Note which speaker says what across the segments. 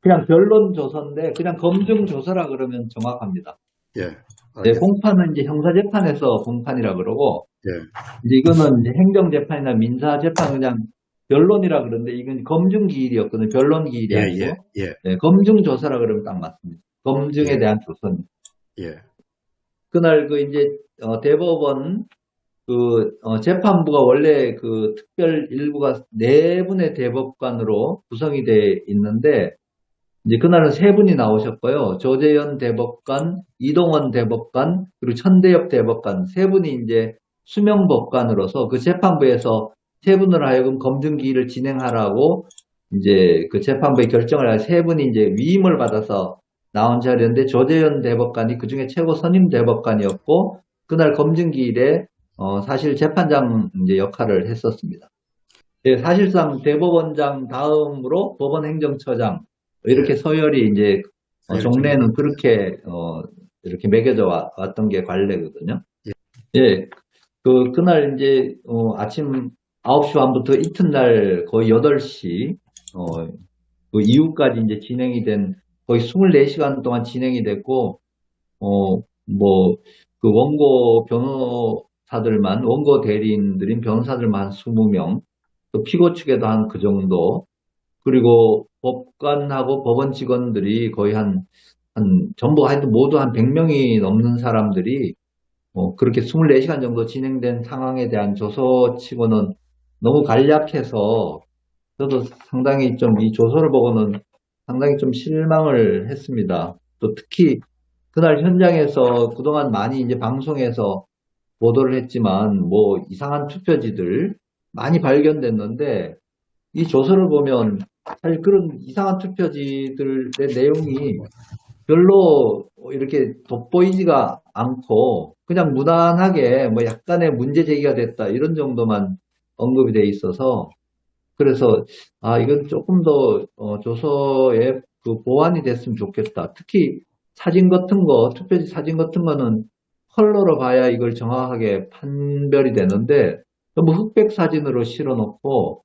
Speaker 1: 그냥 변론 조서인데 그냥 검증 조서라 그러면 정확합니다.
Speaker 2: 예,
Speaker 1: 네,
Speaker 2: 알겠습니다.
Speaker 1: 공판은 이제 형사재판에서 공판이라 그러고
Speaker 2: 예,
Speaker 1: 이제 이거는 이제 행정재판이나 민사재판 그냥 변론이라 그러는데 이건 검증기일이었거든요. 변론기일이
Speaker 2: 예, 예,
Speaker 1: 아니고
Speaker 2: 예,
Speaker 1: 네, 검증조사라 그러면 딱 맞습니다. 검증에
Speaker 2: 예,
Speaker 1: 대한 조서입니다.
Speaker 2: 예,
Speaker 1: 그날 그 이제 대법원 그 재판부가 원래 그 특별 일부가 네 분의 대법관으로 구성이 돼 있는데 이제 그날은 세 분이 나오셨고요. 조재현 대법관, 이동원 대법관, 그리고 천대엽 대법관 세 분이 이제 수명 법관으로서 그 재판부에서 세 분을 하여금 검증기일을 진행하라고 이제 그 재판부의 결정을 할 세 분이 이제 위임을 받아서 나온 자리였는데 조재현 대법관이 그중에 최고 선임 대법관이었고 그날 검증기일에 사실 재판장 이제 역할을 했었습니다. 예, 사실상 대법원장 다음으로 법원행정처장 이렇게
Speaker 2: 예.
Speaker 1: 서열이 이제
Speaker 2: 이렇게
Speaker 1: 종래는
Speaker 2: 매겼죠.
Speaker 1: 그렇게 이렇게 매겨져 왔던 게 관례거든요. 예, 그날 이제 아침 9시 반부터 이튿날 거의 8시 그 이후까지 이제 진행이 된 거의 24시간 동안 진행이 됐고 뭐 그 원고 변호사들만 원고 대리인들인 변호사들만 한 20명 또 피고 측에도 한 그 정도 그리고 법관하고 법원 직원들이 거의 전부 하여튼 모두 한 100명이 넘는 사람들이 그렇게 24시간 정도 진행된 상황에 대한 조서치고는 너무 간략해서 저도 상당히 좀 이 조서를 보고는 상당히 좀 실망을 했습니다. 또 특히 그날 현장에서 그동안 많이 이제 방송에서 보도를 했지만 뭐 이상한 투표지들 많이 발견됐는데 이 조서를 보면 사실 그런 이상한 투표지들의 내용이 별로 이렇게 돋보이지가 않고 그냥 무난하게 뭐 약간의 문제 제기가 됐다 이런 정도만 언급이 돼 있어서 그래서 이건 조금 더 조서에 그 보완이 됐으면 좋겠다. 특히 사진 같은 거 투표지 사진 같은 거는 컬러로 봐야 이걸 정확하게 판별이 되는데 너무 흑백 사진으로 실어 놓고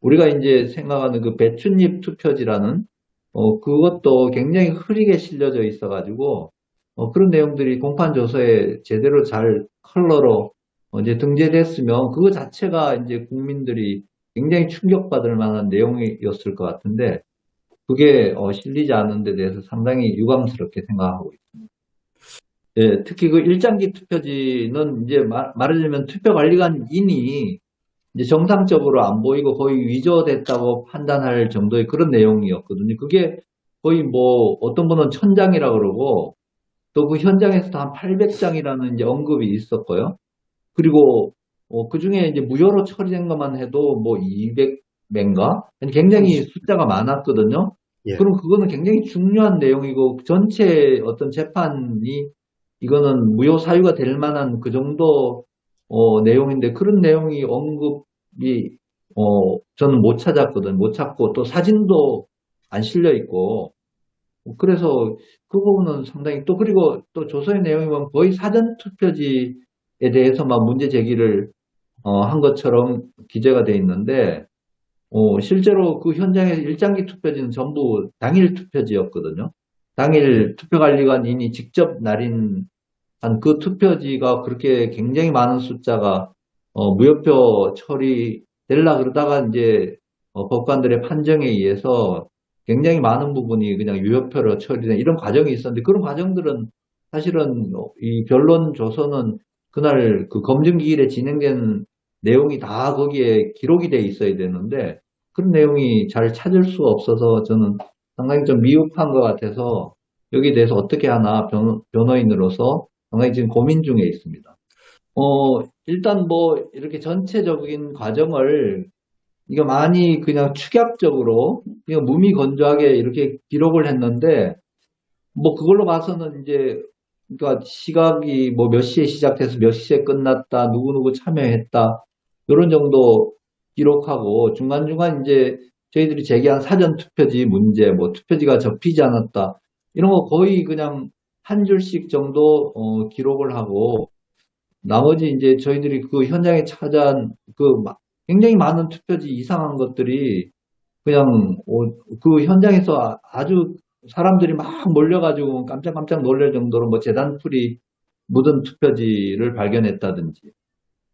Speaker 1: 우리가 이제 생각하는 그 배춧잎 투표지라는 그것도 굉장히 흐리게 실려져 있어가지고 그런 내용들이 공판 조서에 제대로 잘 컬러로 이제 등재됐으면 그거 자체가 이제 국민들이 굉장히 충격받을 만한 내용이었을 것 같은데 그게 실리지 않은 데 대해서 상당히 유감스럽게 생각하고 있습니다. 예, 특히 그 일장기 투표지는 이제 말하자면 투표관리관인이 이제 정상적으로 안 보이고 거의 위조됐다고 판단할 정도의 그런 내용이었거든요. 그게 거의 뭐 어떤 분은 1000장이라 그러고 또 그 현장에서도 한 800장이라는 이제 언급이 있었고요. 그리고 그 중에 이제 무효로 처리된 것만 해도 뭐 200매인가? 굉장히 숫자가 많았거든요.
Speaker 2: 예,
Speaker 1: 그럼 그거는 굉장히 중요한 내용이고 전체 어떤 재판이 이거는 무효 사유가 될 만한 그 정도 내용인데 그런 내용이 언급이 저는 못 찾았거든. 못 찾고 또 사진도 안 실려 있고 그래서 그 부분은 상당히 또 그리고 또 조서의 내용이 보면 거의 사전 투표지에 대해서만 문제 제기를 한 것처럼 기재가 돼 있는데 실제로 그 현장의 일장기 투표지는 전부 당일 투표지였거든요. 당일 투표관리관인이 직접 날인한 그 투표지가 그렇게 굉장히 많은 숫자가 무효표 처리되려 그러다가 이제 법관들의 판정에 의해서 굉장히 많은 부분이 그냥 유효표로 처리된 이런 과정이 있었는데 그런 과정들은 사실은 이 변론 조서는 그날 그 검증기일에 진행된 내용이 다 거기에 기록이 돼 있어야 되는데 그런 내용이 잘 찾을 수가 없어서 저는 상당히 좀 미흡한 것 같아서 여기에 대해서 어떻게 하나 변호인으로서 상당히 지금 고민 중에 있습니다. 일단 뭐 이렇게 전체적인 과정을 이거 많이 그냥 축약적으로 그냥 무미건조하게 이렇게 기록을 했는데 뭐 그걸로 봐서는 이제 그러니까 시각이 뭐 몇 시에 시작해서 몇 시에 끝났다 누구누구 참여했다 이런 정도 기록하고 중간중간 이제 저희들이 제기한 사전 투표지 문제 뭐 투표지가 접히지 않았다 이런 거 거의 그냥 한 줄씩 정도 기록을 하고 나머지 이제 저희들이 그 현장에 찾아한 굉장히 많은 투표지 이상한 것들이 그냥 그 현장에서 아주 사람들이 막 몰려가지고 깜짝깜짝 놀랄 정도로 뭐 재단풀이 묻은 투표지를 발견했다든지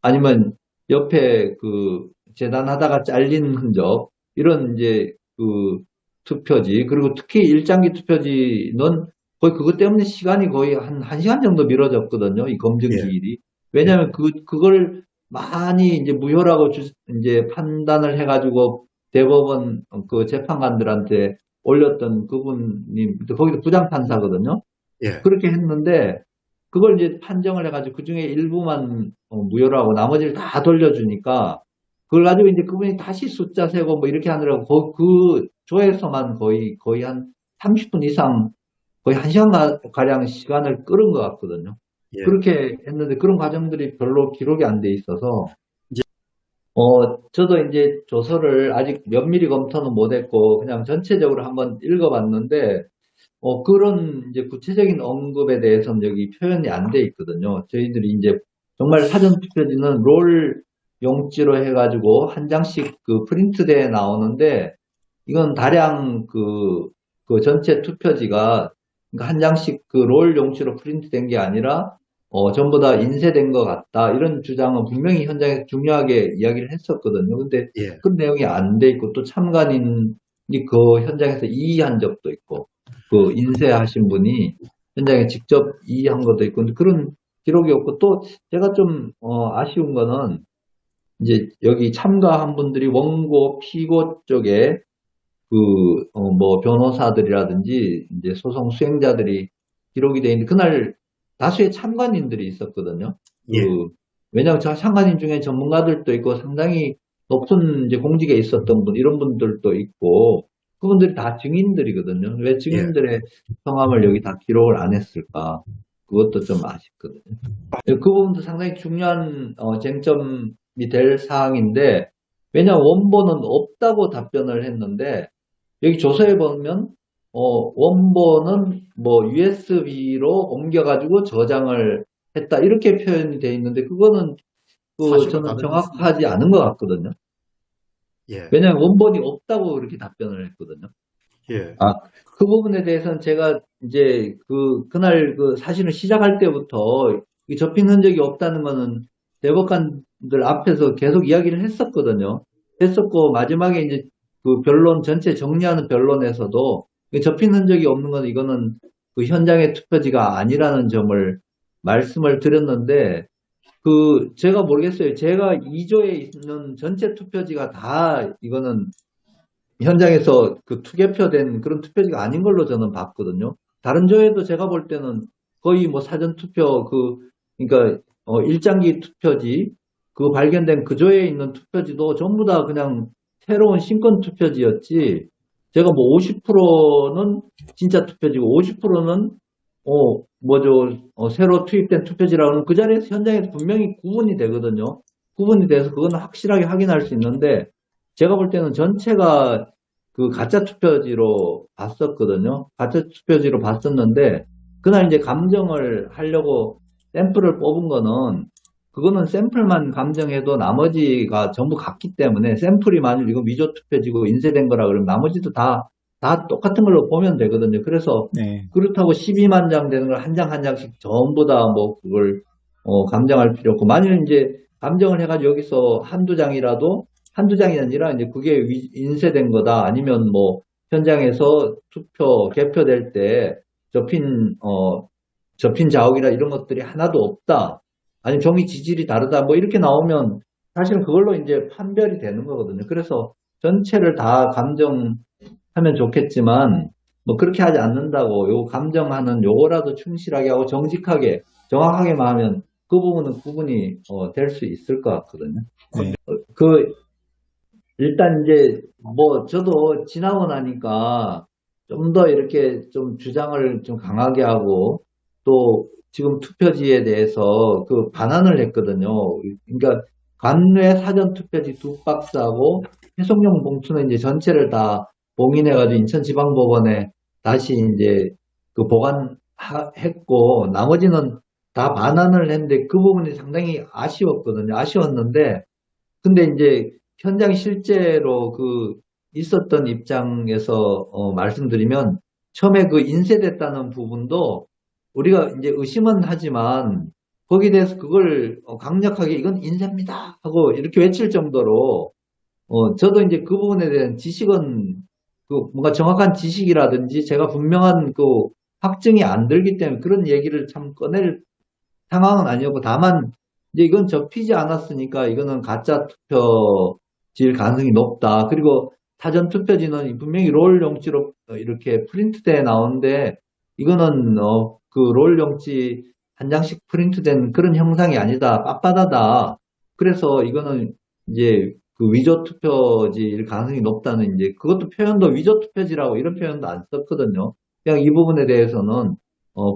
Speaker 1: 아니면 옆에 그 재단하다가 잘린 흔적 이런 이제 그 투표지 그리고 특히 일장기 투표지는 거의 그것 때문에 시간이 거의 한 1시간 정도 미뤄졌거든요. 이 검증
Speaker 2: 예,
Speaker 1: 기일이.
Speaker 2: 예,
Speaker 1: 왜냐하면 그걸 많이 이제 무효라고 이제 판단을 해가지고 대법원 그 재판관들한테 올렸던 그분이 거기도 부장판사거든요.
Speaker 2: 예.
Speaker 1: 그렇게 했는데 그걸 이제 판정을 해가지고 그 중에 일부만 무효로 하고 나머지를 다 돌려주니까 그걸 가지고 이제 그분이 다시 숫자 세고 뭐 이렇게 하느라고 그 조에서만 거의 한 30분 이상 거의 1시간 가량 시간을 끌은 것 같거든요.
Speaker 2: 예.
Speaker 1: 그렇게 했는데 그런 과정들이 별로 기록이 안 돼 있어서
Speaker 2: 이제,
Speaker 1: 저도 이제 조서를 아직 면밀히 검토는 못했고 그냥 전체적으로 한번 읽어봤는데 그런 이제 구체적인 언급에 대해서는 여기 표현이 안 돼 있거든요. 저희들이 이제 정말 사전 투표지는 롤 용지로 해가지고 한 장씩 그 프린트돼 나오는데 이건 다량 그 전체 투표지가 그러니까 한 장씩 그 롤 용지로 프린트된 게 아니라 전부 다 인쇄된 것 같다. 이런 주장은 분명히 현장에서 중요하게 이야기를 했었거든요. 근데
Speaker 2: 예.
Speaker 1: 그 내용이 안 돼 있고 또 참관인이 그 현장에서 이의한 적도 있고 그 인쇄하신 분이 현장에 직접 이의한 것도 있고 근데 그런 기록이 없고 또 제가 좀 아쉬운 거는 이제 여기 참가한 분들이 원고 피고 쪽에 그 뭐 변호사들이라든지 이제 소송 수행자들이 기록이 돼 있는데 그날 다수의 참관인들이 있었거든요.
Speaker 2: 예.
Speaker 1: 왜냐하면 저 참관인 중에 전문가들도 있고 상당히 높은 이제 공직에 있었던 분 이런 분들도 있고 그분들이 다 증인들이거든요. 왜
Speaker 2: 예.
Speaker 1: 증인들의 성함을 여기 다 기록을 안 했을까? 그것도 좀 아쉽거든요. 그 부분도 상당히 중요한 쟁점이 될 사항인데 왜냐하면 원본은 없다고 답변을 했는데 여기 조서에 보면 원본은 뭐 USB로 옮겨가지고 저장을 했다 이렇게 표현이 되어 있는데 그거는 그
Speaker 2: 사실과
Speaker 1: 저는
Speaker 2: 다른 것입니다.
Speaker 1: 정확하지 않은 것 같거든요.
Speaker 2: 예.
Speaker 1: 왜냐하면 원본이 없다고 그렇게 답변을 했거든요.
Speaker 2: 예.
Speaker 1: 아, 그 부분에 대해서는 제가 이제 그날 그 사실은 시작할 때부터 이 접힌 흔적이 없다는 거는 대법관들 앞에서 계속 이야기를 했었거든요. 했었고 마지막에 이제 그 변론 전체 정리하는 변론에서도 접힌 흔적이 없는 건 이거는 그 현장의 투표지가 아니라는 점을 말씀을 드렸는데 제가 모르겠어요. 제가 2조에 있는 전체 투표지가 다 이거는 현장에서 그 투개표된 그런 투표지가 아닌 걸로 저는 봤거든요. 다른 조에도 제가 볼 때는 거의 뭐 사전 투표 그러니까 일장기 투표지 그 발견된 그 조에 있는 투표지도 전부 다 그냥 새로운 신권 투표지였지. 제가 뭐 50%는 진짜 투표지고 50%는 새로 투입된 투표지라고는 그 자리에서 현장에서 분명히 구분이 되거든요. 구분이 돼서 그거는 확실하게 확인할 수 있는데 제가 볼 때는 전체가 그 가짜 투표지로 봤었거든요. 가짜 투표지로 봤었는데 그날 이제 감정을 하려고 샘플을 뽑은 거는 그거는 샘플만 감정해도 나머지가 전부 같기 때문에 샘플이 만일 이거 미조 투표지고 인쇄된 거라 그러면 나머지도 다 똑같은 걸로 보면 되거든요. 그래서
Speaker 3: 네.
Speaker 1: 그렇다고 12만 장 되는 걸 한 장 한 장씩 전부 다 뭐 그걸 감정할 필요 없고 만일 이제 감정을 해가지고 여기서 한두 장이 아니라 이제 그게 인쇄된 거다 아니면 뭐 현장에서 개표될 때 접힌 자욱이라 이런 것들이 하나도 없다 아니면 종이 지질이 다르다 뭐 이렇게 나오면 사실은 그걸로 이제 판별이 되는 거거든요. 그래서 전체를 다 감정하면 좋겠지만 뭐 그렇게 하지 않는다고 요 감정하는 요거라도 충실하게 하고 정확하게만 하면 그 부분은 구분이 될 수 있을 것 같거든요.
Speaker 3: 네.
Speaker 1: 그 일단 이제 뭐 저도 지나고 나니까 좀 더 이렇게 좀 주장을 좀 강하게 하고 또 지금 투표지에 대해서 그 반환을 했거든요. 그러니까 관외 사전 투표지 2박스하고 해송용 봉투는 이제 전체를 다 봉인해가지고 인천지방법원에 다시 이제 그 보관했고 나머지는 다 반환을 했는데 그 부분이 상당히 아쉬웠거든요. 아쉬웠는데 근데 이제 현장 실제로 있었던 입장에서 말씀드리면 처음에 그 인쇄됐다는 부분도 우리가 이제 의심은 하지만 거기에 대해서 그걸 강력하게 이건 인쇄입니다 하고 이렇게 외칠 정도로 저도 이제 그 부분에 대한 지식은 그 뭔가 정확한 지식이라든지 제가 분명한 그 확증이 안 들기 때문에 그런 얘기를 참 꺼낼 상황은 아니었고 다만 이제 이건 접히지 않았으니까 이거는 가짜 투표지일 가능성이 높다. 그리고 사전 투표지는 분명히 롤 용지로 이렇게 프린트돼 나오는데 이거는 그 롤 용지 한 장씩 프린트된 그런 형상이 아니다. 빳빳하다. 그래서 이거는 이제 그 위조 투표지일 가능성이 높다는 이제 그것도 표현도 위조 투표지라고 이런 표현도 안 썼거든요. 그냥 이 부분에 대해서는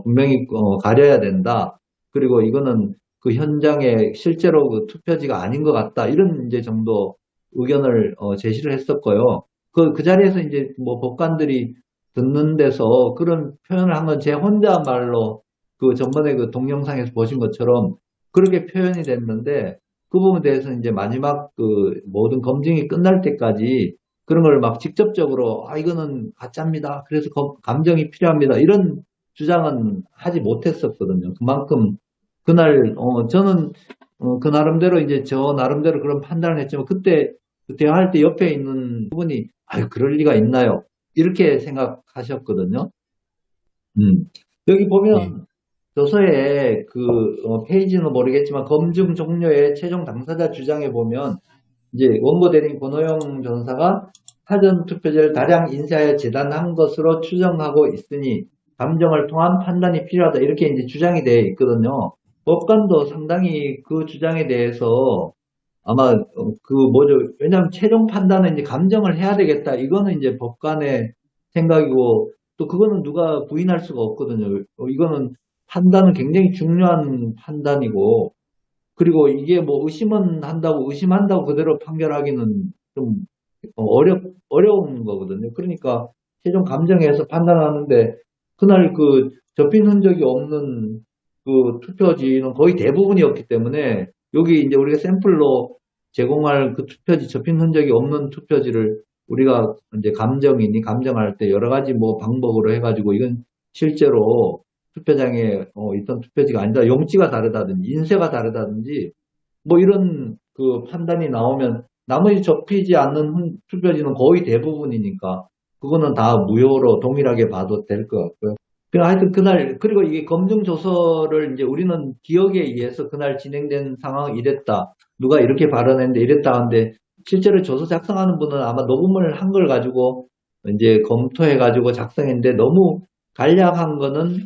Speaker 1: 분명히 가려야 된다. 그리고 이거는 그 현장에 실제로 그 투표지가 아닌 것 같다. 이런 이제 정도 의견을 제시를 했었고요. 그 자리에서 이제 뭐 법관들이 듣는 데서 그런 표현을 한 건 제 혼자 말로 그 전번에 그 동영상에서 보신 것처럼 그렇게 표현이 됐는데 그 부분에 대해서는 이제 마지막 그 모든 검증이 끝날 때까지 그런 걸 막 직접적으로 이거는 가짜입니다. 그래서 감정이 필요합니다. 이런 주장은 하지 못했었거든요. 그만큼 그날 저는 그 나름대로 이제 저 나름대로 그런 판단을 했지만 그때 대화할 때 옆에 있는 분이 아유 그럴 리가 있나요? 이렇게 생각하셨거든요. 여기
Speaker 2: 예,
Speaker 1: 보면 조서에 그 페이지는 모르겠지만 검증 종료의 최종 당사자 주장에 보면 이제 원고 대리인 권호영 전사가 사전 투표제를 다량 인쇄하여 재단한 것으로 추정하고 있으니 감정을 통한 판단이 필요하다 이렇게 이제 주장이 되어 있거든요. 법관도 상당히 그 주장에 대해서 아마 그 뭐죠? 왜냐하면 최종 판단은 이제 감정을 해야 되겠다. 이거는 이제 법관의 생각이고 또 그거는 누가 부인할 수가 없거든요. 이거는 판단은 굉장히 중요한 판단이고 그리고 이게 뭐 의심한다고 그대로 판결하기는 좀 어려운 거거든요. 그러니까 최종 감정해서 판단하는데 그날 그 접힌 흔적이 없는 그 투표지는 거의 대부분이었기 때문에 여기 이제 우리가 샘플로 제공할 그 투표지 접힌 흔적이 없는 투표지를 우리가 이제 감정할 때 여러 가지 뭐 방법으로 해가지고 이건 실제로 투표장에 있던 투표지가 아니다. 용지가 다르다든지 인쇄가 다르다든지 뭐 이런 그 판단이 나오면 나머지 접히지 않는 투표지는 거의 대부분이니까 그거는 다 무효로 동일하게 봐도 될 것 같고요. 하여튼 그날 그리고 이게 검증 조서를 이제 우리는 기억에 의해서 그날 진행된 상황 이랬다. 누가 이렇게 발언했는데 이랬다 하는데 실제로 조서 작성하는 분은 아마 녹음을 한 걸 가지고 이제 검토해 가지고 작성했는데 너무 간략한 거는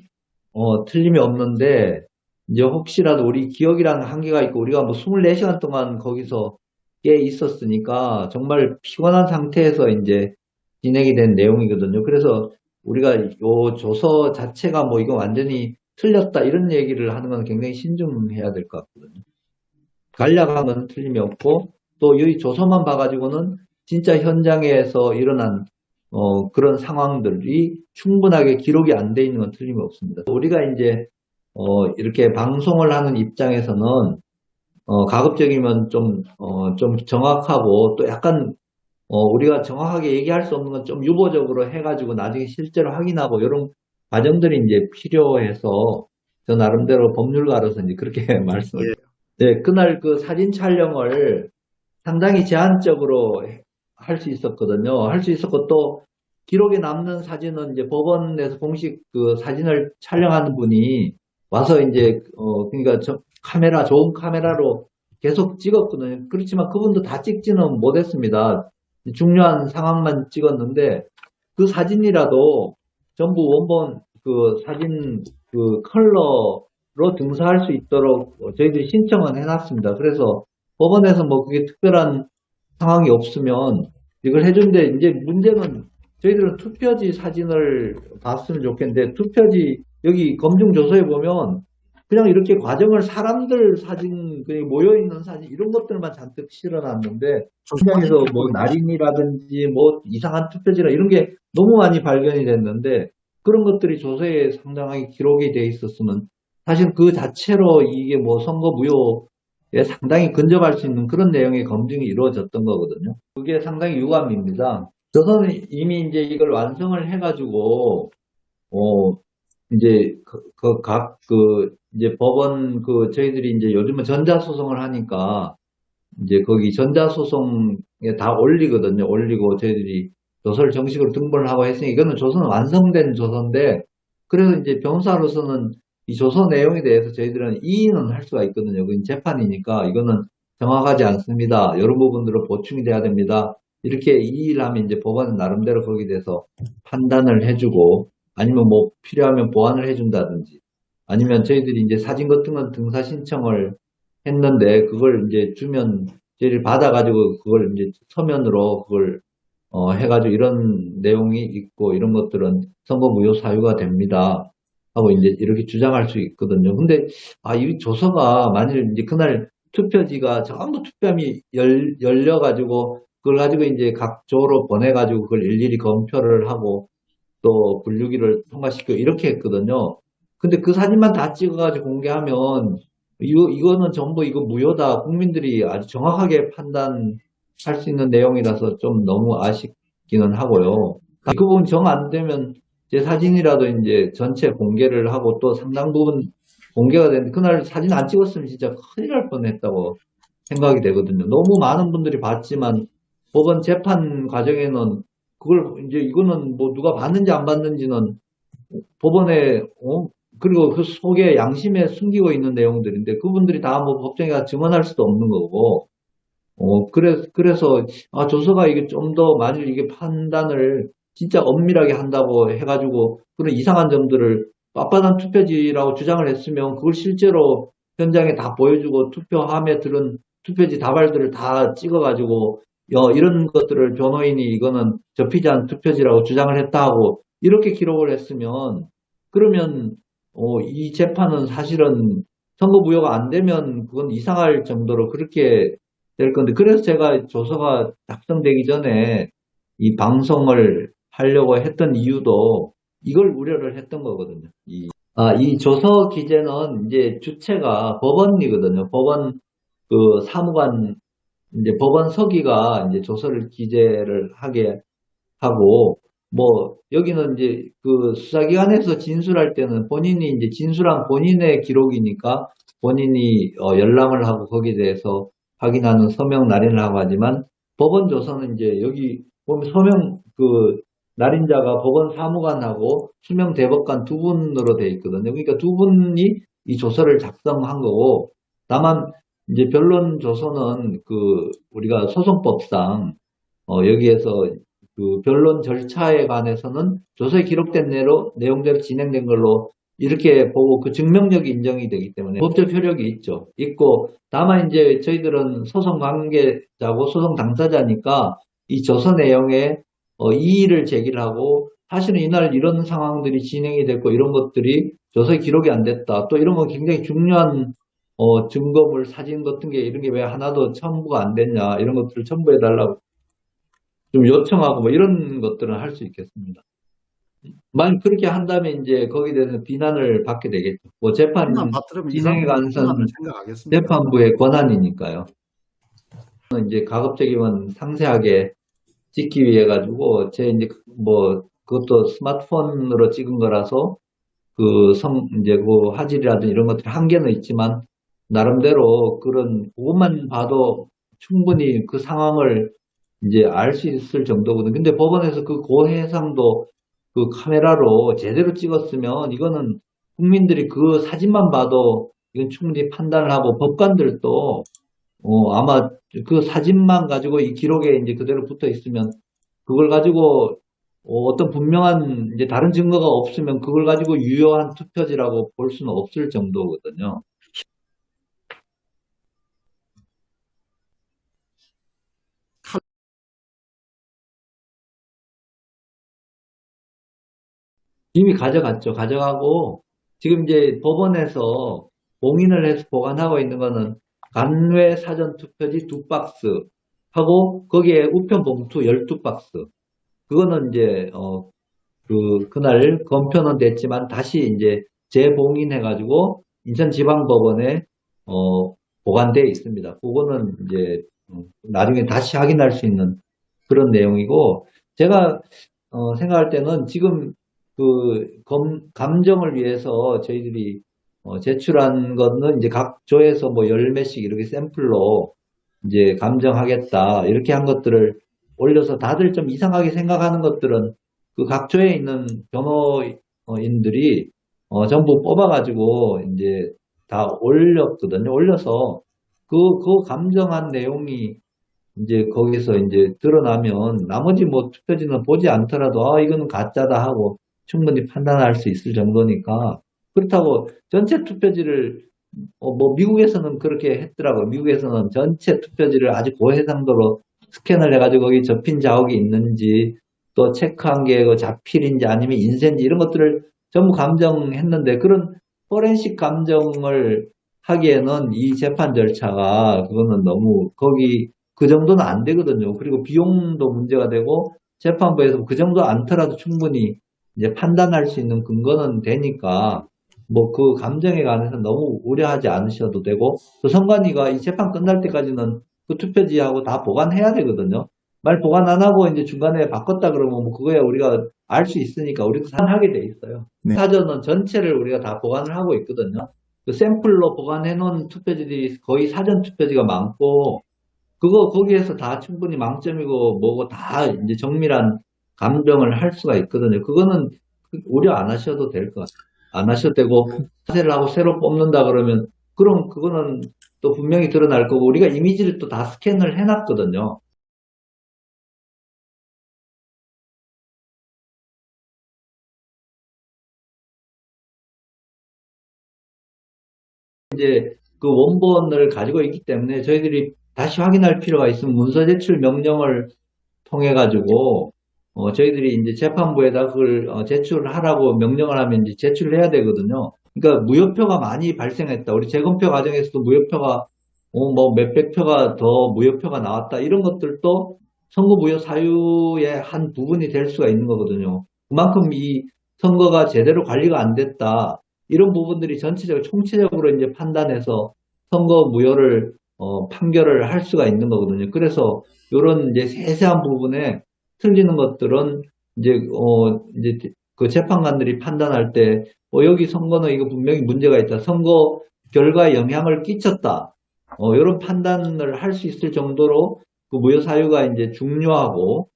Speaker 1: 틀림이 없는데 이제 혹시라도 우리 기억이라는 한계가 있고 우리가 뭐 24시간 동안 거기서 깨 있었으니까 정말 피곤한 상태에서 이제 진행이 된 내용이거든요. 그래서 우리가 요 조서 자체가 뭐 이거 완전히 틀렸다 이런 얘기를 하는 건 굉장히 신중해야 될 것 같거든요. 간략한 건 틀림이 없고 또 이 조서만 봐가지고는 진짜 현장에서 일어난 그런 상황들이 충분하게 기록이 안 돼 있는 건 틀림이 없습니다. 우리가 이제 이렇게 방송을 하는 입장에서는 가급적이면 좀 정확하고 또 약간 우리가 정확하게 얘기할 수 없는 건 좀 유보적으로 해가지고 나중에 실제로 확인하고 이런 과정들이 이제 필요해서 저 나름대로 법률가로서 이제 그렇게 말씀을.
Speaker 2: 예,
Speaker 1: 네, 그날 그 사진 촬영을 상당히 제한적으로 할 수 있었거든요. 할 수 있었고 또 기록에 남는 사진은 이제 법원에서 공식 그 사진을 촬영하는 분이 와서 이제 그러니까 좋은 카메라로 계속 찍었거든요. 그렇지만 그분도 다 찍지는 못했습니다. 중요한 상황만 찍었는데 그 사진이라도 전부 원본 그 사진 그 컬러로 등사할 수 있도록 저희들이 신청은 해놨습니다. 그래서 법원에서 뭐 그게 특별한 상황이 없으면 이걸 해준데 이제 문제는 저희들은 투표지 사진을 봤으면 좋겠는데 투표지 여기 검증조서에 보면 그냥 이렇게 과정을 사람들 사진 그냥 모여있는 사진 이런 것들만 잔뜩 실어놨는데 현장에서 뭐 날인이라든지 뭐 이상한 투표지나 이런 게 너무 많이 발견이 됐는데 그런 것들이 조서에 상당하게 기록이 돼 있었으면 사실 그 자체로 이게 뭐 선거 무효에 상당히 근접할 수 있는 그런 내용의 검증이 이루어졌던 거거든요. 그게 상당히 유감입니다. 조선은 이미 이제 이걸 완성을 해가지고, 어, 이제 이제 법원 저희들이 이제 요즘은 전자소송을 하니까 이제 거기 전자소송에 다 올리거든요. 올리고 저희들이 조서를 정식으로 등본을 하고 했으니 이거는 조서는 완성된 조서인데 그래서 이제 변호사로서는 이 조서 내용에 대해서 저희들은 이의는 할 수가 있거든요. 그건 재판이니까 이거는 정확하지 않습니다. 이런 부분들은 보충이 돼야 됩니다. 이렇게 이의를 하면 이제 법원은 나름대로 거기에 대해서 판단을 해주고 아니면 뭐 필요하면 보완을 해준다든지 아니면 저희들이 이제 사진 같은 건 등사 신청을 했는데 그걸 이제 주면 저희를 받아가지고 그걸 이제 서면으로 그걸 해가지고 이런 내용이 있고 이런 것들은 선거 무효 사유가 됩니다. 하고 이제 이렇게 주장할 수 있거든요. 근데 이 조서가 만일 이제 그날 투표지가 전부 투표함이 열려가지고 그걸 가지고 이제 각 조로 보내가지고 그걸 일일이 검표를 하고 또 분류기를 통과시키고 이렇게 했거든요. 근데 그 사진만 다 찍어가지고 공개하면 이거는 전부 이거 무효다. 국민들이 아주 정확하게 판단할 수 있는 내용이라서 좀 너무 아쉽기는 하고요. 그 부분 정 안 되면 제 사진이라도 이제 전체 공개를 하고 또 상당 부분 공개가 되는데 그날 사진 안 찍었으면 진짜 큰일 날 뻔했다고 생각이 되거든요. 너무 많은 분들이 봤지만 법원 재판 과정에는 그걸 이제 이거는 뭐 누가 봤는지 안 봤는지는 법원에 그리고 그 속에 양심에 숨기고 있는 내용들인데 그분들이 다 뭐 법정에 가 증언할 수도 없는 거고 그래서 조서가 이게 좀 더 만일 이게 판단을 진짜 엄밀하게 한다고 해가지고 그런 이상한 점들을 빳빳한 투표지라고 주장을 했으면 그걸 실제로 현장에 다 보여주고 투표함에 들은 투표지 다발들을 다 찍어가지고 이런 것들을 변호인이 이거는 접히지 않은 투표지라고 주장을 했다 하고 이렇게 기록을 했으면 그러면 이 재판은 사실은 선거 무효가 안 되면 그건 이상할 정도로 그렇게 될 건데 그래서 제가 조서가 작성되기 전에 이 방송을 하려고 했던 이유도 이걸 우려를 했던 거거든요. 이 조서 기재는 이제 주체가 법원이거든요. 법원 사무관 이제 법원 서기가 이제 조서를 기재를 하게 하고 뭐 여기는 이제 그 수사기관에서 진술할 때는 본인이 이제 진술한 본인의 기록이니까 본인이 열람을 하고 거기에 대해서 확인하는 서명 날인을 하고 하지만 법원 조서는 이제 여기 보면 서명 날인자가 법원 사무관하고 수명 대법관 두 분으로 돼 있거든요. 그러니까 두 분이 이 조서를 작성한 거고 다만 이제 변론 조서는 우리가 소송법상 여기에서 변론 절차에 관해서는 조서에 기록된 내용대로 진행된 걸로 이렇게 보고 그 증명력이 인정이 되기 때문에 법적 효력이 있고 다만 이제 저희들은 소송 관계자고 소송 당사자니까 이 조서 내용에 이의를 제기를 하고 사실은 이날 이런 상황들이 진행이 됐고 이런 것들이 조서에 기록이 안 됐다. 또 이런 건 굉장히 중요한 증거물, 사진 같은 게 이런 게 왜 하나도 첨부가 안 됐냐 이런 것들을 첨부해 달라고 좀 요청하고 뭐 이런 것들은 할 수 있겠습니다. 만약 그렇게 한다면 이제 거기에 대해서 비난을 받게 되겠죠. 뭐 재판
Speaker 2: 그만 받들으면 이
Speaker 1: 진행에
Speaker 2: 사람들은
Speaker 1: 관해서는
Speaker 2: 그만을 생각하겠습니까?
Speaker 1: 재판부의 권한이니까요. 이제 가급적이면 상세하게 찍기 위해 가지고 제 이제 뭐 그것도 스마트폰으로 찍은 거라서 이제 화질이라든지 이런 것들이 한계는 있지만 나름대로 그것만 봐도 충분히 그 상황을 이제 알 수 있을 정도거든. 근데 법원에서 그 고해상도 그 카메라로 제대로 찍었으면 이거는 국민들이 그 사진만 봐도 이건 충분히 판단을 하고 법관들도 아마 그 사진만 가지고 이 기록에 이제 그대로 붙어 있으면 그걸 가지고 어떤 분명한 이제 다른 증거가 없으면 그걸 가지고 유효한 투표지라고 볼 수는 없을 정도거든요. 이미 가져갔죠. 가져가고 지금 이제 법원에서 봉인을 해서 보관하고 있는 거는 간외 사전 투표지 2박스 하고 거기에 우편 봉투 12박스. 그거는 이제 그날 검표는 됐지만 다시 이제 재봉인해가지고 인천지방법원에 보관되어 있습니다. 그거는 이제 나중에 다시 확인할 수 있는 그런 내용이고 제가 생각할 때는 지금 감정을 위해서 저희들이 제출한 거는 이제 각 조에서 뭐 열 몇씩 이렇게 샘플로 이제 감정하겠다 이렇게 한 것들을 올려서 다들 좀 이상하게 생각하는 것들은 그 각 조에 있는 변호인들이 전부 뽑아가지고 이제 다 올렸거든요. 올려서 그 감정한 내용이 이제 거기서 이제 드러나면 나머지 뭐 투표지는 보지 않더라도 이거는 가짜다 하고 충분히 판단할 수 있을 정도니까 그렇다고 전체 투표지를 뭐 미국에서는 그렇게 했더라고요. 미국에서는 전체 투표지를 아주 고해상도로 스캔을 해가지고 거기 접힌 자국이 있는지 또 체크한 게 그 자필인지 아니면 인쇄인지 이런 것들을 전부 감정했는데 그런 포렌식 감정을 하기에는 이 재판 절차가 그거는 너무 거기 그 정도는 안 되거든요. 그리고 비용도 문제가 되고 재판부에서 그 정도 않더라도 충분히 이제 판단할 수 있는 근거는 되니까 뭐 그 감정에 관해서 너무 우려하지 않으셔도 되고 또 선관위가 이 재판 끝날 때까지는 그 투표지하고 다 보관해야 되거든요. 말 보관 안 하고 이제 중간에 바꿨다 그러면 뭐 그거야 우리가 알 수 있으니까 우리도 사하게 돼 있어요.
Speaker 3: 네.
Speaker 1: 사전은 전체를 우리가 다 보관을 하고 있거든요. 그 샘플로 보관해 놓은 투표지들이 거의 사전 투표지가 많고 거기에서 다 충분히 망점이고 뭐고 다 이제 정밀한 감정을 할 수가 있거든요. 그거는 우려 안 하셔도 될 것 같아요. 안 하셔도 되고, 사세를 하고 새로 뽑는다 그러면, 그럼 그거는 또 분명히 드러날 거고, 우리가 이미지를 또 다 스캔을 해놨거든요. 이제 그 원본을 가지고 있기 때문에 저희들이 다시 확인할 필요가 있으면 문서 제출 명령을 통해 가지고 저희들이 이제 재판부에다 그걸 제출하라고 명령을 하면 이제 제출을 해야 되거든요. 그러니까 무효표가 많이 발생했다. 우리 재검표 과정에서도 무효표가 뭐 몇백 표가 더 무효표가 나왔다. 이런 것들도 선거 무효 사유의 한 부분이 될 수가 있는 거거든요. 그만큼 이 선거가 제대로 관리가 안 됐다. 이런 부분들이 전체적으로 총체적으로 이제 판단해서 선거 무효를 판결을 할 수가 있는 거거든요. 그래서 이런 이제 세세한 부분에 틀리는 것들은 이제 그 재판관들이 판단할 때 여기 선거는 이거 분명히 문제가 있다. 선거 결과에 영향을 끼쳤다. 이런 판단을 할 수 있을 정도로 그 무효 사유가 이제 중요하고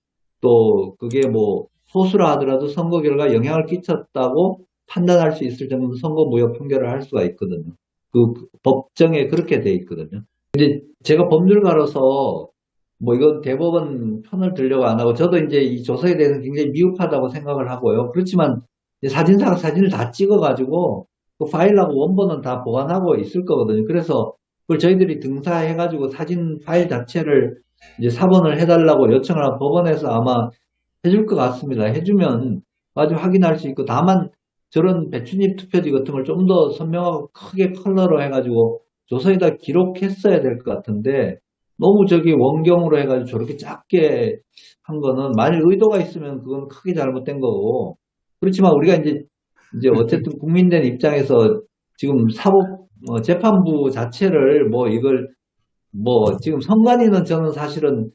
Speaker 1: 또 그게 뭐 소수라 하더라도 선거 결과에 영향을 끼쳤다고 판단할 수 있을 정도로 선거 무효 판결을 할 수가 있거든요. 그 법정에 그렇게 돼 있거든요. 근데 제가 법률가로서 뭐 이건 대법원 편을 들려고 안 하고 저도 이제 이 조서에 대해서 굉장히 미흡하다고 생각을 하고요. 그렇지만 사진사가 사진을 다 찍어가지고 그 파일하고 원본은 다 보관하고 있을 거거든요. 그래서 그걸 저희들이 등사해가지고 사진 파일 자체를 이제 사본을 해달라고 요청을 하고 법원에서 아마 해줄 것 같습니다. 해주면 아주 확인할 수 있고 다만 저런 배춧잎 투표지 같은 걸 좀 더 선명하고 크게 컬러로 해가지고 조서에다 기록했어야 될 것 같은데 너무 저기 원경으로 해가지고 저렇게 작게 한 거는 만일 의도가 있으면 그건 크게 잘못된 거고 그렇지만 우리가 이제 어쨌든 국민된 입장에서 지금 재판부 자체를 뭐 이걸 뭐 지금 선관위는 저는 사실은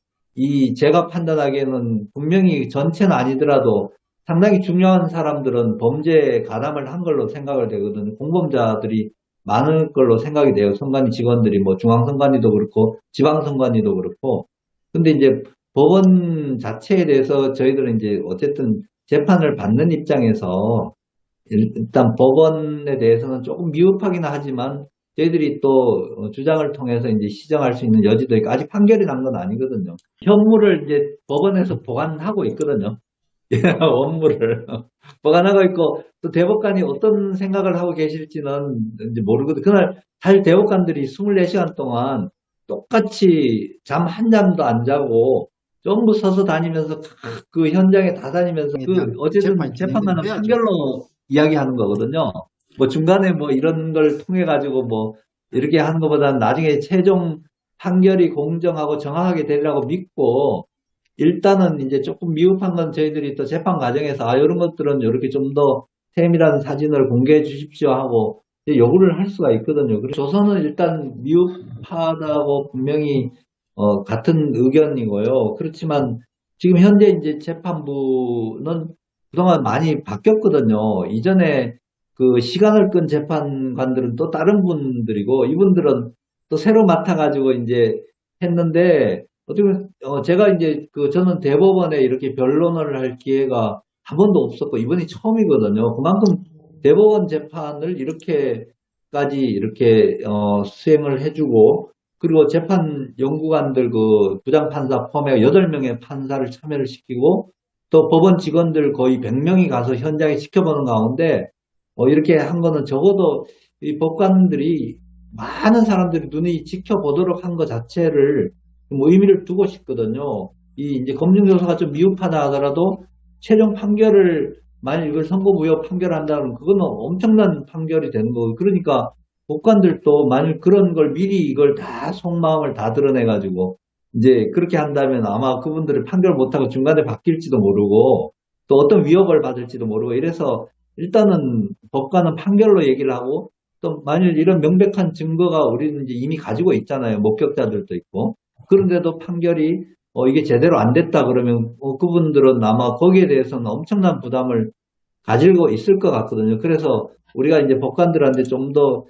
Speaker 1: 제가 판단하기에는 분명히 전체는 아니더라도 상당히 중요한 사람들은 범죄에 가담을 한 걸로 생각을 되거든요. 공범자들이 많을 걸로 생각이 돼요. 선관위 직원들이 뭐 중앙선관위도 그렇고 지방선관위도 그렇고. 근데 이제 법원 자체에 대해서 저희들은 이제 어쨌든 재판을 받는 입장에서 일단 법원에 대해서는 조금 미흡하긴 하지만 저희들이 또 주장을 통해서 이제 시정할 수 있는 여지도 있고 아직 판결이 난 건 아니거든요. 현물을 이제 법원에서 보관하고 있거든요. 원물을 보관하고 있고 또 대법관이 어떤 생각을 하고 계실지는 이제 모르거든요. 그날 사실 대법관들이 24시간 동안 똑같이 잠 한 잠도 안 자고 전부 서서 다니면서 그 현장에 다 다니면서 어쨌든 재판관은 판결로 이야기하는 거거든요. 뭐 중간에 뭐 이런 걸 통해 가지고 뭐 이렇게 하는 것보다는 나중에 최종 판결이 공정하고 정확하게 되리라고 믿고 일단은 이제 조금 미흡한 건 저희들이 또 재판 과정에서 이런 것들은 이렇게 좀 더 세밀한 사진을 공개해 주십시오 하고 요구를 할 수가 있거든요. 그래서 조선은 일단 미흡하다고 분명히 같은 의견이고요. 그렇지만 지금 현재 이제 재판부는 그동안 많이 바뀌었거든요. 이전에 그 시간을 끈 재판관들은 또 다른 분들이고 이분들은 또 새로 맡아가지고 이제 했는데 어떻게 보면 제가 이제 그 저는 대법원에 이렇게 변론을 할 기회가 한 번도 없었고 이번이 처음이거든요. 그만큼 대법원 재판을 이렇게까지 이렇게 수행을 해주고 그리고 재판 연구관들 그 부장판사 포함해 8명의 판사를 참여를 시키고 또 법원 직원들 거의 100명이 가서 현장에 지켜보는 가운데 이렇게 한 거는 적어도 이 법관들이 많은 사람들이 눈이 지켜보도록 한 것 자체를 뭐 의미를 두고 싶거든요. 이 이제 검증조사가 좀 미흡하다 하더라도 최종 판결을 만약 이걸 선고무효 판결한다면 그거는 엄청난 판결이 되는 거고 그러니까 법관들도 만약 그런 걸 미리 이걸 다 속마음을 다 드러내가지고 이제 그렇게 한다면 아마 그분들을 판결 못하고 중간에 바뀔지도 모르고 또 어떤 위협을 받을지도 모르고 이래서 일단은 법관은 판결로 얘기를 하고 또 만일 이런 명백한 증거가 우리는 이제 이미 가지고 있잖아요. 목격자들도 있고. 그런데도 판결이 이게 제대로 안 됐다 그러면 그분들은 아마 거기에 대해서는 엄청난 부담을 가지고 있을 것 같거든요. 그래서 우리가 이제 법관들한테 좀 더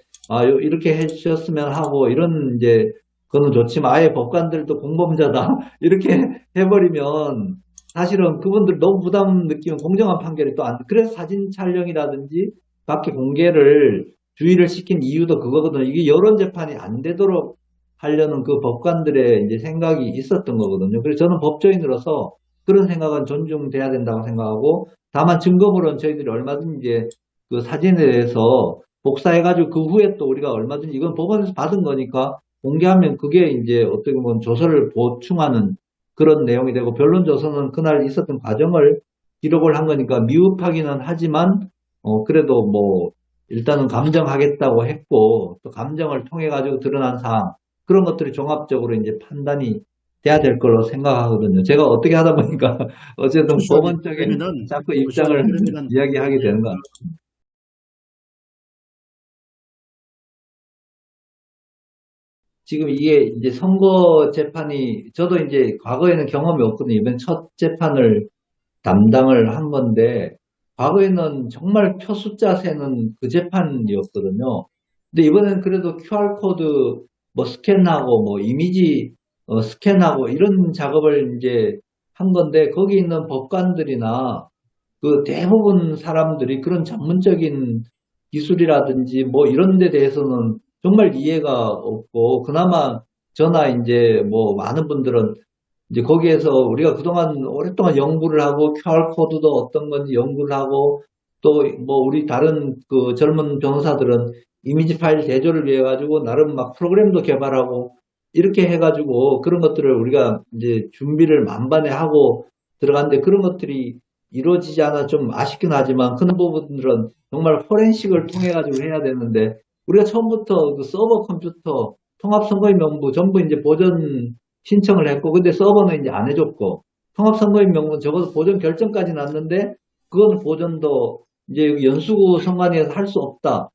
Speaker 1: 이렇게 해주셨으면 하고 이런 이제 그거는 좋지만 아예 법관들도 공범자다 이렇게 해버리면 사실은 그분들 너무 부담 느끼면 공정한 판결이 또 안, 그래서 사진 촬영이라든지 밖에 공개를 주의를 시킨 이유도 그거거든요. 이게 여론 재판이 안 되도록 하려는 그 법관들의 이제 생각이 있었던 거거든요. 그래서 저는 법조인으로서 그런 생각은 존중돼야 된다고 생각하고 다만 증거물은 저희들이 얼마든지 이제 그 사진에 대해서 복사해가지고 그 후에 또 우리가 얼마든지 이건 법원에서 받은 거니까 공개하면 그게 이제 어떻게 보면 조서를 보충하는 그런 내용이 되고 변론조서는 그날 있었던 과정을 기록을 한 거니까 미흡하기는 하지만 그래도 뭐 일단은 감정하겠다고 했고 또 감정을 통해 가지고 드러난 사항 그런 것들이 종합적으로 이제 판단이 돼야 될 걸로 생각하거든요. 제가 어떻게 하다 보니까 어쨌든 법원적인 자꾸 입장을 이야기하게 되는 것 같아요. 지금 이게 이제 선거 재판이 저도 이제 과거에는 경험이 없거든요. 이번 첫 재판을 담당을 한 건데 과거에는 정말 표 숫자 세는 그 재판이었거든요. 근데 이번엔 그래도 QR코드 뭐 스캔하고 뭐 이미지 스캔하고 이런 작업을 이제 한 건데 거기 있는 법관들이나 그 대부분 사람들이 그런 전문적인 기술이라든지 뭐 이런 데 대해서는 정말 이해가 없고 그나마 저나 이제 뭐 많은 분들은 이제 거기에서 우리가 그동안 오랫동안 연구를 하고 QR코드도 어떤 건지 연구를 하고 또 뭐 우리 다른 그 젊은 변호사들은 이미지 파일 대조를 위해 가지고 나름 막 프로그램도 개발하고 이렇게 해가지고 그런 것들을 우리가 이제 준비를 만반에 하고 들어갔는데 그런 것들이 이루어지지 않아 좀 아쉽긴 하지만 그런 부분들은 정말 포렌식을 통해 가지고 해야 되는데 우리가 처음부터 그 서버 컴퓨터 통합선거인명부 전부 이제 보전 신청을 했고 근데 서버는 이제 안 해줬고 통합선거인명부는 적어도 보전 결정까지 났는데 그건 보전도 이제 연수구 선관위에서 할 수 없다.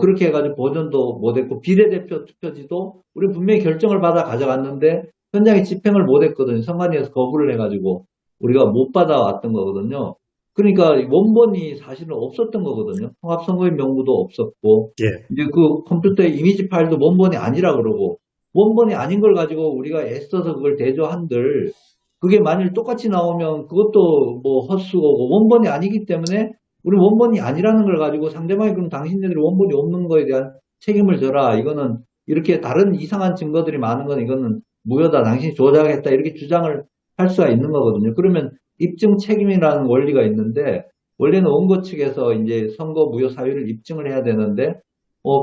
Speaker 1: 그렇게 해가지고 보전도 못했고 비례대표 투표지도 우리 분명히 결정을 받아 가져갔는데 현장에 집행을 못했거든요. 선관위에서 거부를 해가지고 우리가 못 받아왔던 거거든요. 그러니까 원본이 사실은 없었던 거거든요. 통합선거인 명부도 없었고
Speaker 2: 예,
Speaker 1: 이제 그 컴퓨터의 이미지 파일도 원본이 아니라 그러고 원본이 아닌 걸 가지고 우리가 애써서 그걸 대조한들 그게 만일 똑같이 나오면 그것도 뭐 헛수고고 원본이 아니기 때문에 우리 원본이 아니라는 걸 가지고 상대방이 그럼 당신네들이 원본이 없는 거에 대한 책임을 져라. 이거는 이렇게 다른 이상한 증거들이 많은 건 이거는 무효다. 당신이 조작했다. 이렇게 주장을 할 수가 있는 거거든요. 그러면 입증 책임이라는 원리가 있는데 원래는 원고 측에서 이제 선거 무효 사유를 입증을 해야 되는데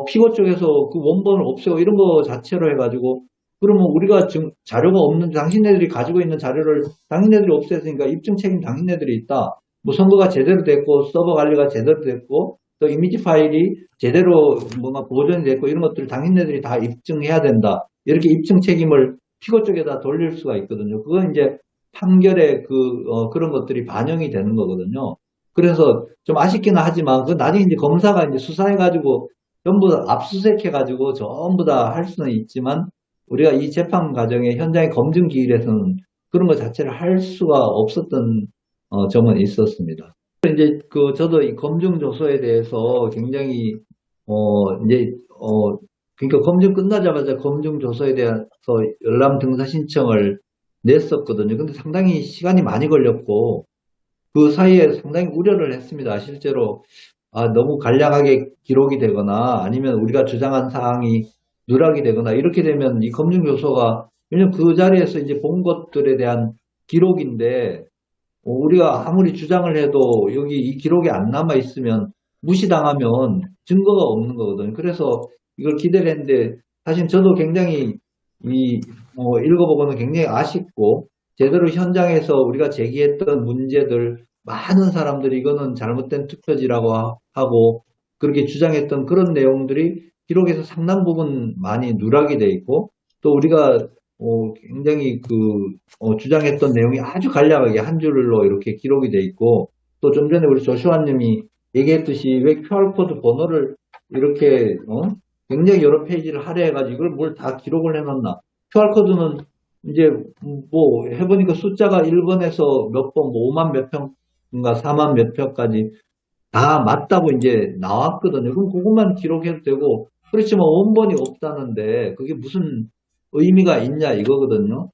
Speaker 1: 피고 쪽에서 그 원본을 없애고 이런 거 자체로 해가지고 그러면 우리가 지금 자료가 없는 당신네들이 가지고 있는 자료를 당신네들이 없앴으니까 입증 책임 당신네들이 있다. 뭐 선거가 제대로 됐고 서버 관리가 제대로 됐고 또 이미지 파일이 제대로 뭔가 보존이 됐고 이런 것들을 당신네들이 다 입증해야 된다. 이렇게 입증 책임을 피고 쪽에다 돌릴 수가 있거든요. 그건 이제 판결에 그런 것들이 반영이 되는 거거든요. 그래서 좀 아쉽기는 하지만 그 나중에 이제 검사가 이제 수사해가지고 전부 다 압수수색해가지고 전부 다 할 수는 있지만 우리가 이 재판 과정에 현장의 검증 기일에서는 그런 것 자체를 할 수가 없었던 점은 있었습니다. 이제 저도 이 검증 조서에 대해서 굉장히 이제 그러니까 검증 끝나자마자 검증 조서에 대해서 열람 등사 신청을 냈었거든요. 근데 상당히 시간이 많이 걸렸고 그 사이에 상당히 우려를 했습니다. 실제로 너무 간략하게 기록이 되거나 아니면 우리가 주장한 사항이 누락이 되거나 이렇게 되면 이 검증 조서가 왜냐면 그 자리에서 이제 본 것들에 대한 기록인데 우리가 아무리 주장을 해도 여기 이 기록이 안 남아 있으면 무시당하면 증거가 없는 거거든요. 그래서 이걸 기대를 했는데 사실 저도 굉장히 읽어보고는 굉장히 아쉽고 제대로 현장에서 우리가 제기했던 문제들 많은 사람들이 이거는 잘못된 투표지라고 하고 그렇게 주장했던 그런 내용들이 기록에서 상당 부분 많이 누락이 돼 있고 또 우리가 굉장히 주장했던 내용이 아주 간략하게 한 줄로 이렇게 기록이 돼 있고 또 좀 전에 우리 조슈아님이 얘기했듯이 왜 QR코드 번호를 이렇게 굉장히 여러 페이지를 할애해가지고 이걸 뭘 다 기록을 해놨나. QR코드는 이제 뭐 해보니까 숫자가 1번에서 몇 번, 뭐 5만 몇 평인가 4만 몇 평까지 다 맞다고 이제 나왔거든요. 그럼 그것만 기록해도 되고 그렇지만 원본이 없다는데 그게 무슨 의미가 있냐 이거거든요.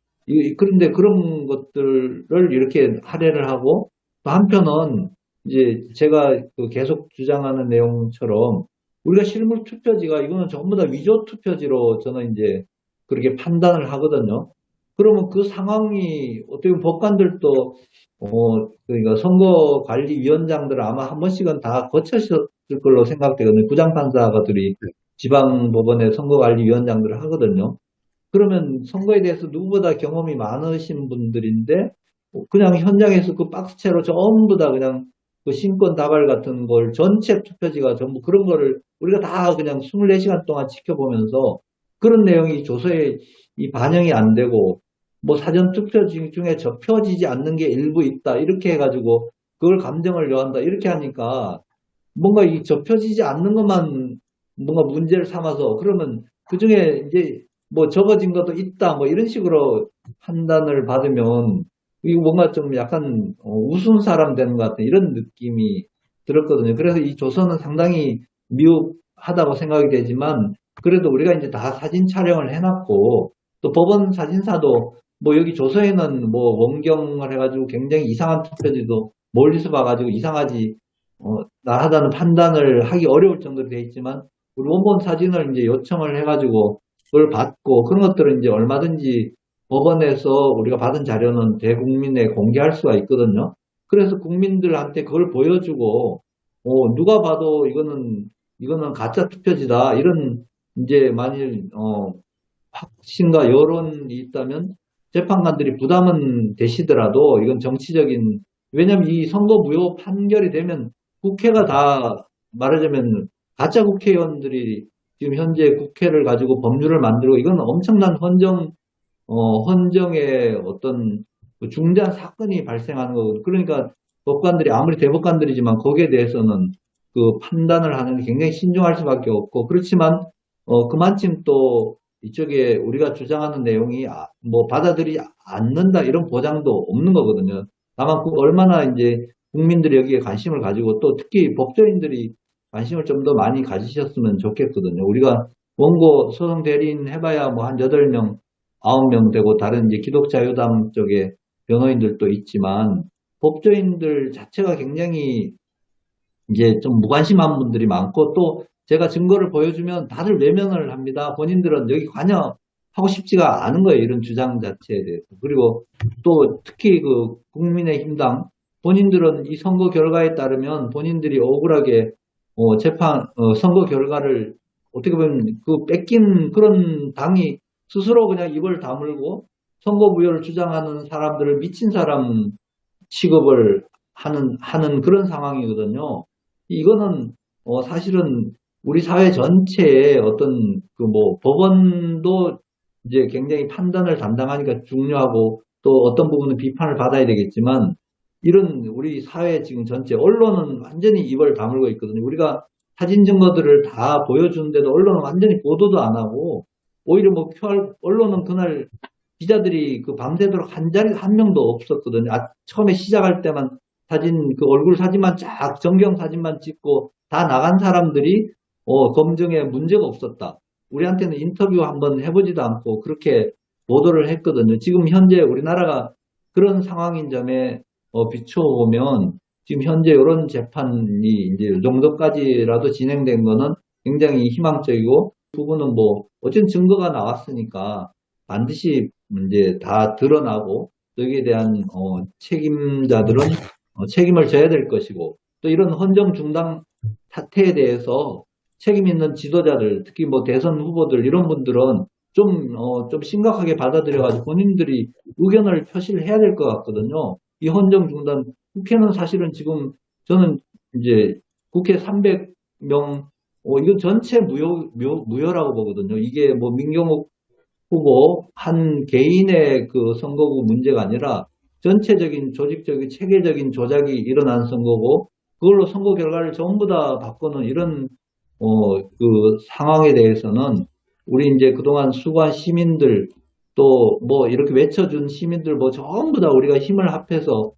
Speaker 1: 그런데 그런 것들을 이렇게 할애를 하고 또 한편은 이제 제가 계속 주장하는 내용처럼 우리가 실물 투표지가 이거는 전부 다 위조 투표지로 저는 이제 그렇게 판단을 하거든요. 그러면 그 상황이 어떻게 보면 법관들도 그러니까 선거관리위원장들은 아마 한 번씩은 다 거쳤을 걸로 생각되거든요. 부장판사들이 지방법원의 선거관리위원장들을 하거든요. 그러면 선거에 대해서 누구보다 경험이 많으신 분들인데 그냥 현장에서 그 박스채로 전부 다 그냥 그 신권 다발 같은 걸 전체 투표지가 전부 그런 거를 우리가 다 그냥 24시간 동안 지켜보면서 그런 내용이 조서에 반영이 안 되고 뭐 사전 투표지 중에 접혀지지 않는 게 일부 있다 이렇게 해가지고 그걸 감정을 요한다 이렇게 하니까 뭔가 이 접혀지지 않는 것만 뭔가 문제를 삼아서 그러면 그 중에 이제 뭐 적어진 것도 있다 뭐 이런 식으로 판단을 받으면 이거 뭔가 좀 약간 우스운 사람 되는 것 같은 이런 느낌이 들었거든요. 그래서 이 조서는 상당히 미흡하다고 생각이 되지만 그래도 우리가 이제 다 사진 촬영을 해놨고 또 법원 사진사도 뭐 여기 조서에는 뭐 원경을 해가지고 굉장히 이상한 투표지도 멀리서 봐가지고 이상하지 나하다는 판단을 하기 어려울 정도로 되어 있지만 우리 원본 사진을 이제 요청을 해가지고 그걸 받고 그런 것들은 이제 얼마든지 법원에서 우리가 받은 자료는 대국민에 공개할 수가 있거든요. 그래서 국민들한테 그걸 보여주고 누가 봐도 이거는 가짜 투표지다 이런 이제 만일 확신과 여론이 있다면 재판관들이 부담은 되시더라도 이건 정치적인 왜냐면 이 선거 무효 판결이 되면 국회가 다 말하자면 가짜 국회의원들이 지금 현재 국회를 가지고 법률을 만들고 이건 엄청난 헌정의 어떤 중대한 사건이 발생하는 거거든요. 그러니까 법관들이 아무리 대법관들이지만 거기에 대해서는 그 판단을 하는 게 굉장히 신중할 수밖에 없고 그렇지만 그만큼 또 이쪽에 우리가 주장하는 내용이 뭐 받아들이지 않는다 이런 보장도 없는 거거든요. 다만 얼마나 이제 국민들이 여기에 관심을 가지고 또 특히 법조인들이 관심을 좀 더 많이 가지셨으면 좋겠거든요. 우리가 원고 소송 대리인 해봐야 뭐 한 8명, 9명 되고 다른 이제 기독자유당 쪽에 변호인들도 있지만 법조인들 자체가 굉장히 이제 좀 무관심한 분들이 많고 또 제가 증거를 보여주면 다들 외면을 합니다. 본인들은 여기 관여하고 싶지가 않은 거예요. 이런 주장 자체에 대해서. 그리고 또 특히 그 국민의힘당 본인들은 이 선거 결과에 따르면 본인들이 억울하게 선거 결과를 어떻게 보면 그 뺏긴 그런 당이 스스로 그냥 입을 다물고 선거 무효를 주장하는 사람들을 미친 사람 취급을 하는 그런 상황이거든요. 이거는 사실은 우리 사회 전체의 어떤 그 뭐 법원도 이제 굉장히 판단을 담당하니까 중요하고 또 어떤 부분은 비판을 받아야 되겠지만 이런 우리 사회 지금 전체 언론은 완전히 입을 다물고 있거든요. 우리가 사진 증거들을 다 보여주는데도 언론은 완전히 보도도 안 하고 오히려 뭐 언론은 그날 기자들이 그 밤새도록 한 명도 없었거든요. 처음에 시작할 때만 그 얼굴 사진만 쫙, 정경 사진만 찍고 다 나간 사람들이, 검증에 문제가 없었다. 우리한테는 인터뷰 한번 해보지도 않고 그렇게 보도를 했거든요. 지금 현재 우리나라가 그런 상황인 점에, 비춰보면 지금 현재 이런 재판이 이제 이 정도까지라도 진행된 거는 굉장히 희망적이고, 부분은 뭐, 어쨌든 증거가 나왔으니까 반드시 이제 다 드러나고, 여기에 대한, 책임자들은 책임을 져야 될 것이고, 또 이런 헌정 중단 사태에 대해서 책임 있는 지도자들, 특히 뭐 대선 후보들, 이런 분들은 좀 심각하게 받아들여가지고 본인들이 의견을 표시를 해야 될 것 같거든요. 이 헌정 중단, 국회는 사실은 지금 저는 이제 국회 300명, 이건 전체 무효라고 보거든요. 이게 뭐 민경욱 후보 한 개인의 그 선거구 문제가 아니라 전체적인 조직적인 체계적인 조작이 일어난 선거고, 그걸로 선거 결과를 전부 다 바꾸는 이런 그 상황에 대해서는 우리 이제 그동안 수고한 시민들, 또 뭐 이렇게 외쳐준 시민들 뭐 전부 다 우리가 힘을 합해서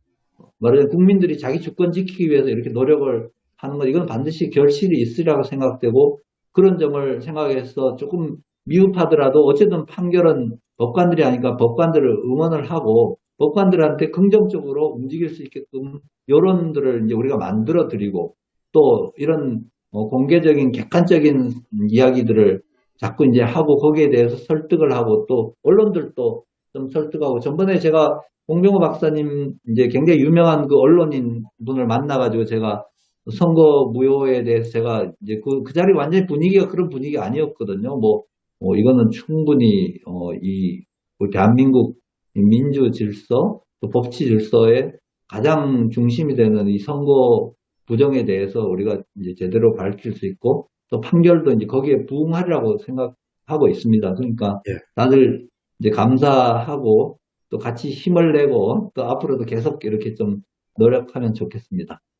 Speaker 1: 말하자면 국민들이 자기 주권 지키기 위해서 이렇게 노력을 하는 것, 이건 반드시 결실이 있으리라고 생각되고, 그런 점을 생각해서 조금 미흡하더라도 어쨌든 판결은 법관들이 하니까 법관들을 응원을 하고, 법관들한테 긍정적으로 움직일 수 있게끔 여론들을 이제 우리가 만들어 드리고, 또 이런 공개적인 객관적인 이야기들을 자꾸 이제 하고, 거기에 대해서 설득을 하고, 또 언론들도 좀 설득하고. 전번에 제가 홍병호 박사님, 이제 굉장히 유명한 그 언론인 분을 만나가지고 제가 선거 무효에 대해서 제가 이제 그 자리 완전히 분위기가 그런 분위기가 아니었거든요. 이거는 충분히, 우리 대한민국 민주 질서, 또 법치 질서의 가장 중심이 되는 이 선거 부정에 대해서 우리가 이제 제대로 밝힐 수 있고, 또 판결도 이제 거기에 부응하리라고 생각하고 있습니다. 그러니까
Speaker 2: 예.
Speaker 1: 다들 이제 감사하고 또 같이 힘을 내고 또 앞으로도 계속 이렇게 좀 노력하면 좋겠습니다.